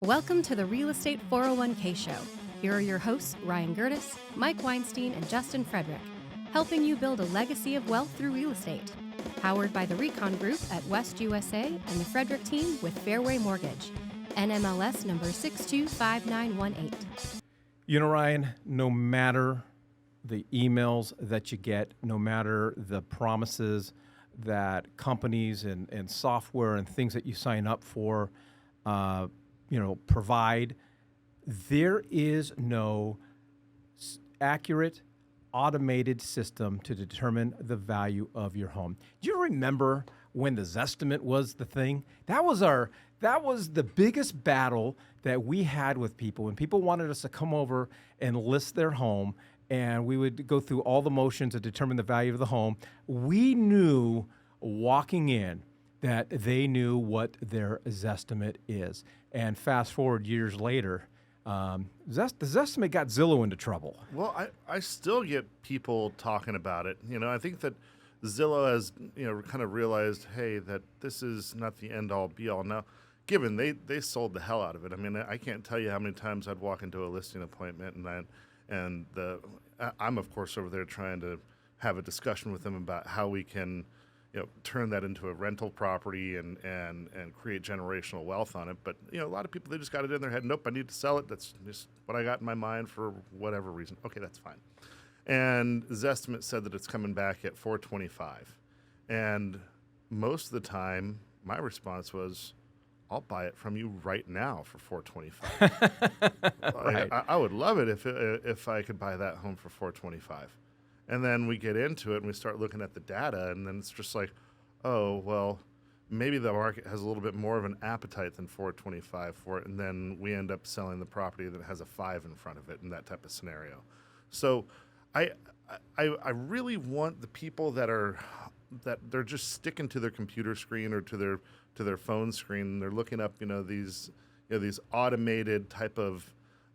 Welcome to the Real Estate 401k Show. Here are your hosts, Ryan Gertis, Mike Weinstein, and Justin Frederick, helping you build a legacy of wealth through real estate. Powered by the Recon Group at West USA and the Frederick team with Fairway Mortgage. NMLS number 625918. You know, Ryan, no matter the emails that you get, no matter the promises that companies and software and things that you sign up for, provide, there is no accurate, automated system to determine the value of your home. Do you remember when the Zestimate was the thing? That was the biggest battle that we had with people when people wanted us to come over and list their home, and we would go through all the motions to determine the value of the home. We knew walking in that they knew what their Zestimate is. And fast forward years later, the Zestimate got Zillow into trouble. Well, I still get people talking about it. I think that Zillow has, kind of realized, hey, that this is not the end-all, be-all. Now, given they sold the hell out of it. I mean, I can't tell you how many times I'd walk into a listing appointment and I'm, of course, over there trying to have a discussion with them about how we can turn that into a rental property and create generational wealth on it. But, a lot of people, they just got it in their head. Nope, I need to sell it. That's just what I got in my mind for whatever reason. Okay, that's fine. And Zestimate said that it's coming back at $425. And most of the time, my response was, I'll buy it from you right now for $425. Right. I would love it if I could buy that home for $425. And then we get into it and we start looking at the data, and then it's just like, oh, well, maybe the market has a little bit more of an appetite than $425 for it, and then we end up selling the property that has a 5 in front of it in that type of scenario. So I really want the people that they're just sticking to their computer screen or to their phone screen, and they're looking up these automated type of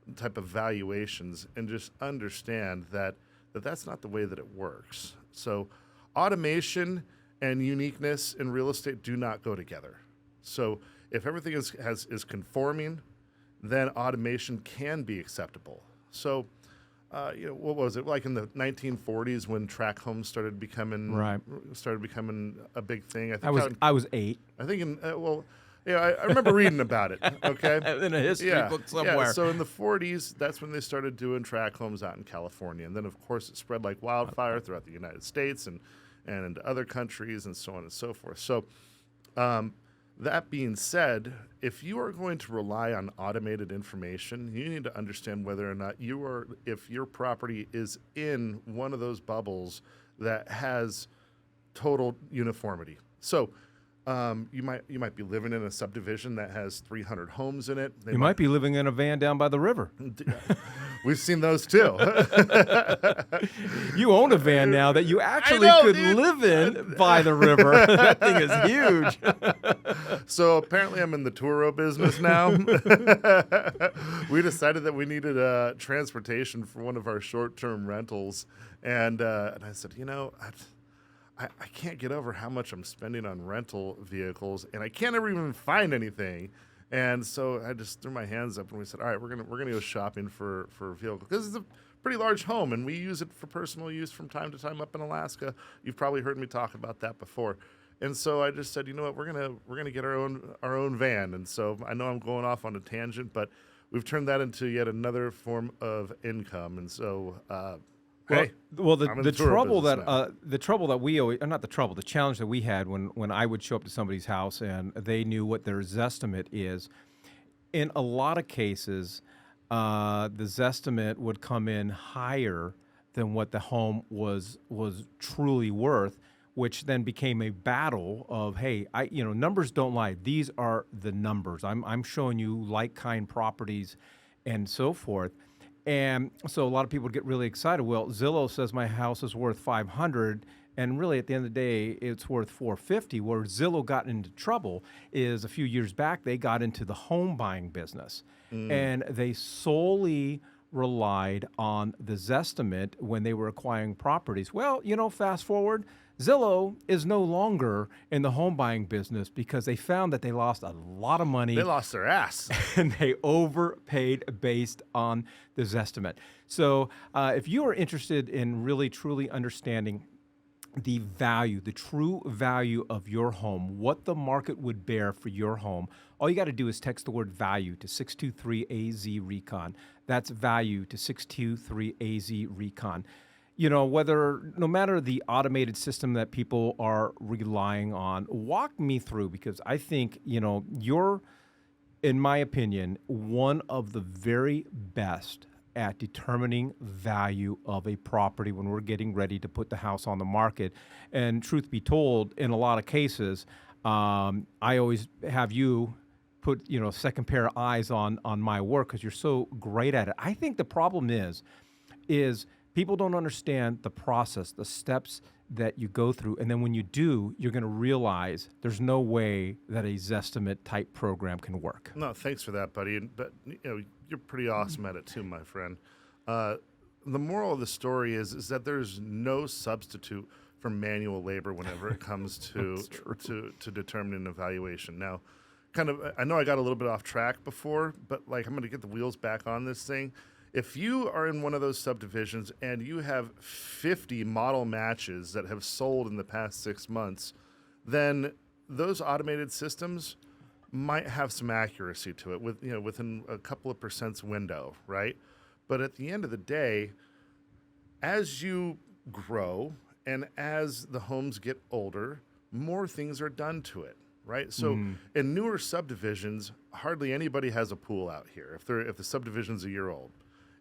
valuations, and just understand that that's not the way that it works. So automation and uniqueness in real estate do not go together. So if everything is conforming, then automation can be acceptable. So, what was it, like in the 1940s when tract homes started becoming a big thing? I was 8. I think I remember reading about it, okay? In a history book somewhere. Yeah, so in the 40s, that's when they started doing tract homes out in California. And then, of course, it spread like wildfire throughout the United States and into other countries and so on and so forth. So that being said, if you are going to rely on automated information, you need to understand whether or not if your property is in one of those bubbles that has total uniformity. So you might be living in a subdivision that has 300 homes in it. You might be living in a van down by the river. We've seen those too. You own a van now that you actually could live in by the river. That thing is huge. So apparently I'm in the Turo business now. We decided that we needed transportation for one of our short-term rentals. And I said, I can't get over how much I'm spending on rental vehicles, and I can't ever even find anything. And so I just threw my hands up, and we said, all right, we're gonna go shopping for a vehicle, because it's a pretty large home, and we use it for personal use from time to time up in Alaska. You've probably heard me talk about that before. And so I just said, what, we're gonna get our own van. And so I know I'm going off on a tangent, but we've turned that into yet another form of income. And so the challenge that we had when I would show up to somebody's house and they knew what their Zestimate is, in a lot of cases, the Zestimate would come in higher than what the home was truly worth, which then became a battle of, hey, numbers don't lie. These are the numbers. I'm showing you like-kind properties and so forth. And so a lot of people get really excited. Well, Zillow says my house is worth $500, and really at the end of the day, it's worth $450. Where Zillow got into trouble is a few years back, they got into the home buying business, and they solely relied on the Zestimate when they were acquiring properties. Well, fast forward, Zillow is no longer in the home buying business because they found that they lost a lot of money They lost their ass. and they overpaid based on the Zestimate. So if you are interested in really truly understanding the value, the true value of your home, what the market would bear for your home, all you got to do is text the word value to 623AZ Recon. That's value to 623AZ Recon. You know, no matter the automated system that people are relying on, walk me through, because I think, you're, in my opinion, one of the very best at determining value of a property when we're getting ready to put the house on the market. And truth be told, in a lot of cases, I always have you put, second pair of eyes on my work because you're so great at it. I think the problem is people don't understand the process, the steps that you go through. And then when you do, you're going to realize there's no way that a Zestimate type program can work. No, thanks for that, buddy. But you're pretty awesome at it too, my friend. The moral of the story is that there's no substitute for manual labor whenever it comes to determining evaluation. Now, I know I got a little bit off track before, but I'm going to get the wheels back on this thing. If you are in one of those subdivisions and you have 50 model matches that have sold in the past 6 months, then those automated systems might have some accuracy to it within a couple of percent's window, right? But at the end of the day, as you grow and as the homes get older, more things are done to it, right? So in newer subdivisions, hardly anybody has a pool out here if the subdivision's a year old.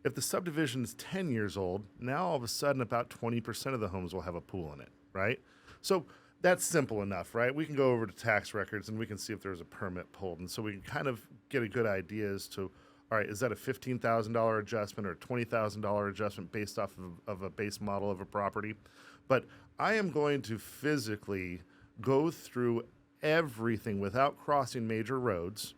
If the subdivision is 10 years old, now all of a sudden about 20% of the homes will have a pool in it, right? So that's simple enough, right? We can go over to tax records and we can see if there's a permit pulled. And so we can kind of get a good idea as to, all right, is that a $15,000 adjustment or a $20,000 adjustment based off of a base model of a property? But I am going to physically go through everything without crossing major roads,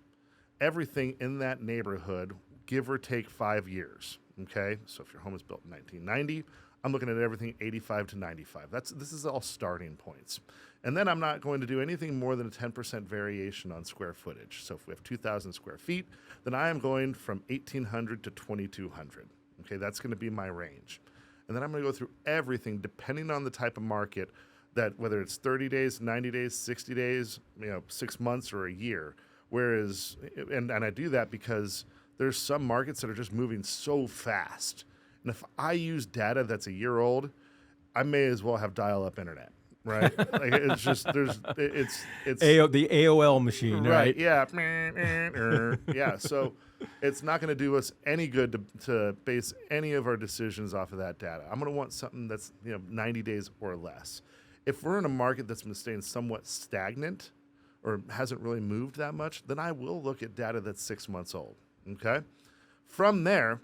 everything in that neighborhood, give or take 5 years, okay? So if your home was built in 1990, I'm looking at everything 85 to 95. This is all starting points. And then I'm not going to do anything more than a 10% variation on square footage. So if we have 2,000 square feet, then I am going from 1,800 to 2,200. Okay, that's going to be my range. And then I'm going to go through everything depending on the type of market, that whether it's 30 days, 90 days, 60 days, 6 months or a year. Whereas, and I do that because there's some markets that are just moving so fast. And if I use data that's a year old, I may as well have dial-up internet, right? It's just, it's the AOL machine, right? Yeah. Yeah. So it's not going to do us any good to base any of our decisions off of that data. I'm going to want something that's 90 days or less. If we're in a market that's been staying somewhat stagnant or hasn't really moved that much, then I will look at data that's 6 months old. Okay. From there,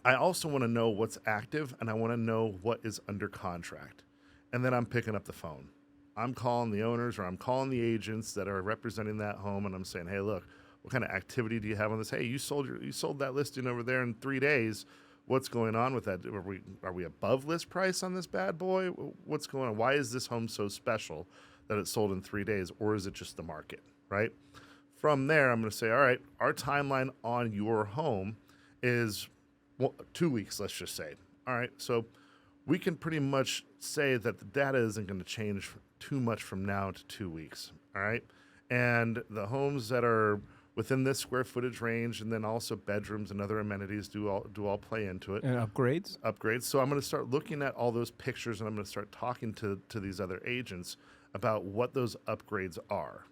I also want to know what's active and I want to know what is under contract. And then I'm picking up the phone. I'm calling the owners or I'm calling the agents that are representing that home and I'm saying, hey, look, what kind of activity do you have on this? Hey, you sold that listing over there in 3 days. What's going on with that? Are we above list price on this bad boy? What's going on? Why is this home so special that it sold in 3 days? Or is it just the market, right? From there, I'm going to say, all right, our timeline on your home is 2 weeks, let's just say. All right, so we can pretty much say that the data isn't going to change too much from now to 2 weeks, all right? And the homes that are within this square footage range and then also bedrooms and other amenities do all play into it. And upgrades? Upgrades. So I'm going to start looking at all those pictures and I'm going to start talking to these other agents about what those upgrades are.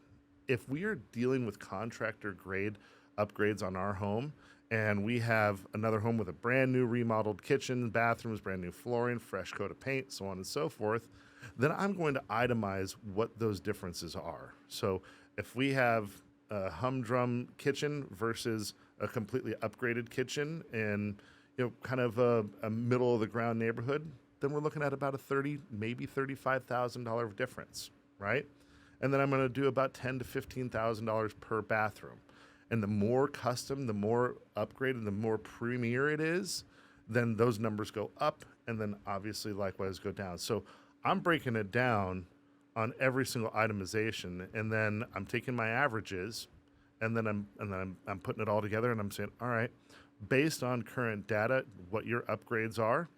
If we are dealing with contractor grade upgrades on our home and we have another home with a brand new remodeled kitchen, bathrooms, brand new flooring, fresh coat of paint, so on and so forth, then I'm going to itemize what those differences are. So if we have a humdrum kitchen versus a completely upgraded kitchen in kind of a middle of the ground neighborhood, then we're looking at about a $30,000, maybe $35,000 difference, right? And then I'm going to do about $10,000 to $15,000 per bathroom. And the more custom, the more upgraded, the more premier it is, then those numbers go up and then obviously likewise go down. So I'm breaking it down on every single itemization, and then I'm taking my averages, and then I'm putting it all together, and I'm saying, all right, based on current data, what your upgrades are,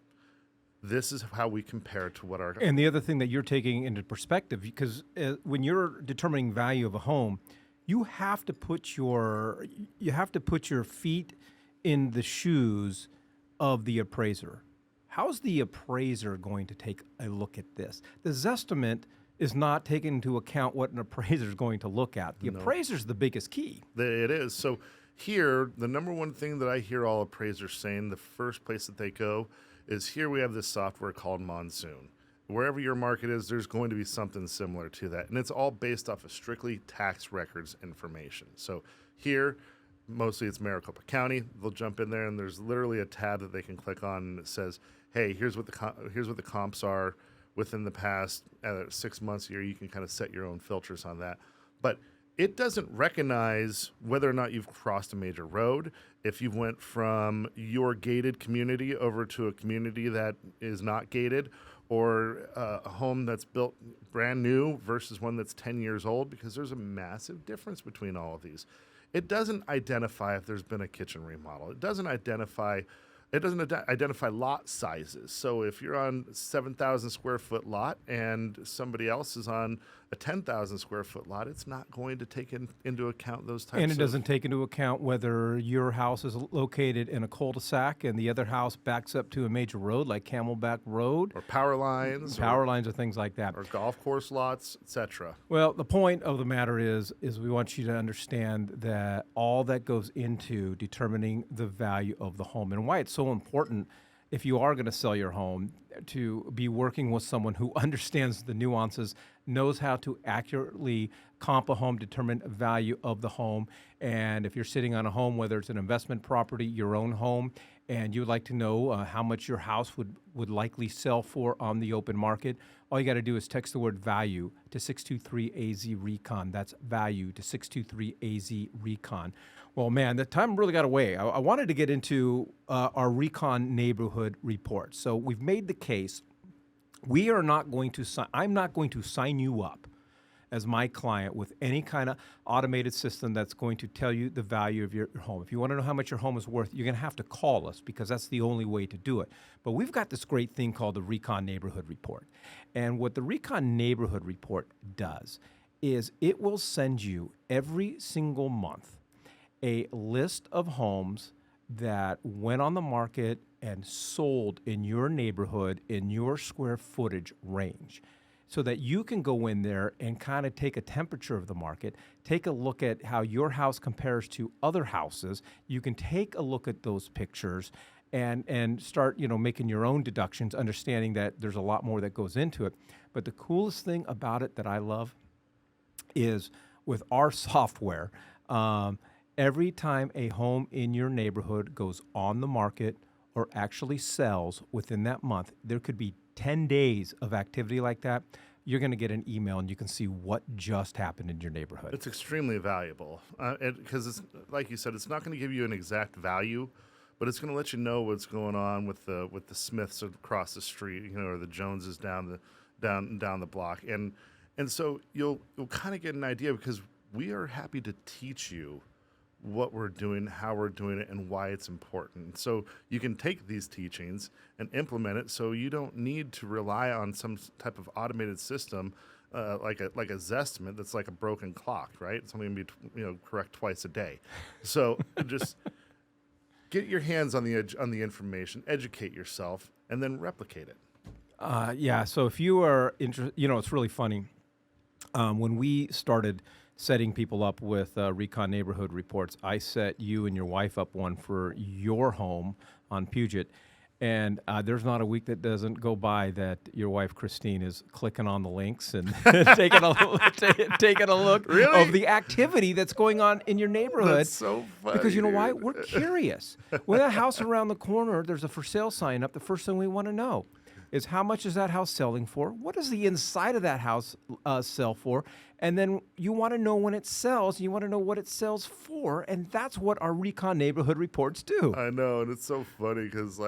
this is how we compare to what our. And the other thing that you're taking into perspective, because when you're determining value of a home, you have to put your feet in the shoes of the appraiser. How's the appraiser going to take a look at this? The Zestimate is not taking into account what an appraiser is going to look at. The appraiser is the biggest key. It is. So here, the number one thing that I hear all appraisers saying, the first place that they go is, here we have this software called Monsoon. Wherever your market is, there's going to be something similar to that. And it's all based off of strictly tax records information. So here, mostly it's Maricopa County. They'll jump in there, and there's literally a tab that they can click on, and it says, hey, here's what the comps are within the past 6 months, a year. You can kind of set your own filters on that. But it doesn't recognize whether or not you've crossed a major road, if you went from your gated community over to a community that is not gated, or a home that's built brand new versus one that's 10 years old, because there's a massive difference between all of these. It doesn't identify if there's been a kitchen remodel. It doesn't identify lot sizes. So if you're on 7,000 square foot lot and somebody else is on a 10,000 square foot lot, it's not going to take into account those types. And it doesn't take into account whether your house is located in a cul-de-sac and the other house backs up to a major road like Camelback Road. Or power lines. Or things like that. Or golf course lots, etc. Well, the point of the matter is we want you to understand that all that goes into determining the value of the home, and why it's so important, if you are going to sell your home, to be working with someone who understands the nuances, knows how to accurately comp a home, determine value of the home. And if you're sitting on a home, whether it's an investment property, your own home, and you would like to know how much your house would likely sell for on the open market, all you got to do is text the word value to 623-AZ-RECON. That's value to 623-AZ-RECON. Well, man, the time really got away. I wanted to get into our Recon Neighborhood Report. So we've made the case. I'm not going to sign you up as my client with any kind of automated system that's going to tell you the value of your home. If you want to know how much your home is worth, you're going to have to call us, because that's the only way to do it. But we've got this great thing called the Recon Neighborhood Report. And what the Recon Neighborhood Report does is it will send you every single month a list of homes that went on the market and sold in your neighborhood, in your square footage range, so that you can go in there and kind of take a temperature of the market, take a look at how your house compares to other houses. You can take a look at those pictures and start, making your own deductions, understanding that there's a lot more that goes into it. But the coolest thing about it that I love is with our software, every time a home in your neighborhood goes on the market or actually sells within that month, there could be 10 days of activity like that. You're going to get an email and you can see what just happened in your neighborhood. It's extremely valuable because, it's like you said, it's not going to give you an exact value, but it's going to let you know what's going on with the Smiths across the street, or the Joneses down the block, and so you'll kind of get an idea, because we are happy to teach you what we're doing, how we're doing it, and why it's important. So you can take these teachings and implement it, so you don't need to rely on some type of automated system like a Zestimate that's like a broken clock, right? It's only going to be correct twice a day. So just get your hands on the information, educate yourself, and then replicate it. Yeah. So if you are interested, it's really funny. When we started setting people up with Recon Neighborhood Reports, I set you and your wife up one for your home on Puget. And there's not a week that doesn't go by that your wife, Christine, is clicking on the links and taking a look really? Of the activity that's going on in your neighborhood. That's so funny. Because you know why? We're curious. When a house around the corner, there's a for sale sign up, the first thing we want to know is, how much is that house selling for? What does the inside of that house sell for? And then you want to know when it sells, and you want to know what it sells for, and that's what our Recon Neighborhood Reports do. I know, and it's so funny because,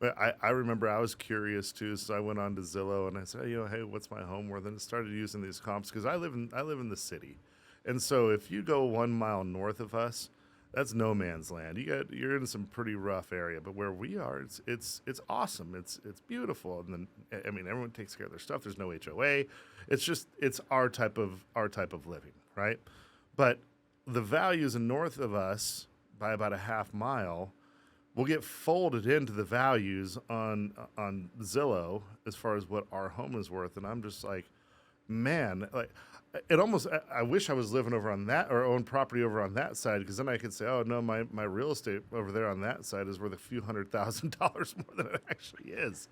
But I remember I was curious too, so I went on to Zillow and I said, hey, what's my home worth? And I started using these comps because I live in the city, and so if you go 1 mile north of us, that's no man's land. You're in some pretty rough area, but where we are, it's awesome. It's beautiful, and then I mean everyone takes care of their stuff. There's no HOA. It's our type of living, right? But the values in north of us by about a half mile will get folded into the values on Zillow as far as what our home is worth, and I'm just like, man, like it almost. I wish I was living over on that or own property over on that side, because then I could say, oh no, my real estate over there on that side is worth a few $100,000 more than it actually is.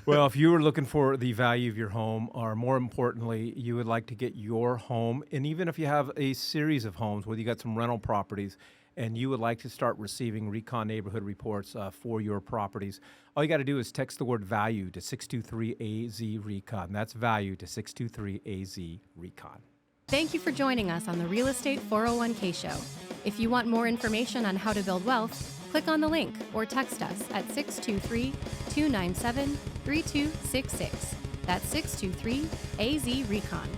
Well, if you were looking for the value of your home, or more importantly, you would like to get your home, and even if you have a series of homes where you got some rental properties, and you would like to start receiving Recon Neighborhood Reports for your properties, all you got to do is text the word value to 623-AZ-RECON. That's value to 623-AZ-RECON. Thank you for joining us on the Real Estate 401k Show. If you want more information on how to build wealth, click on the link or text us at 623-297-3266. That's 623-AZ-RECON.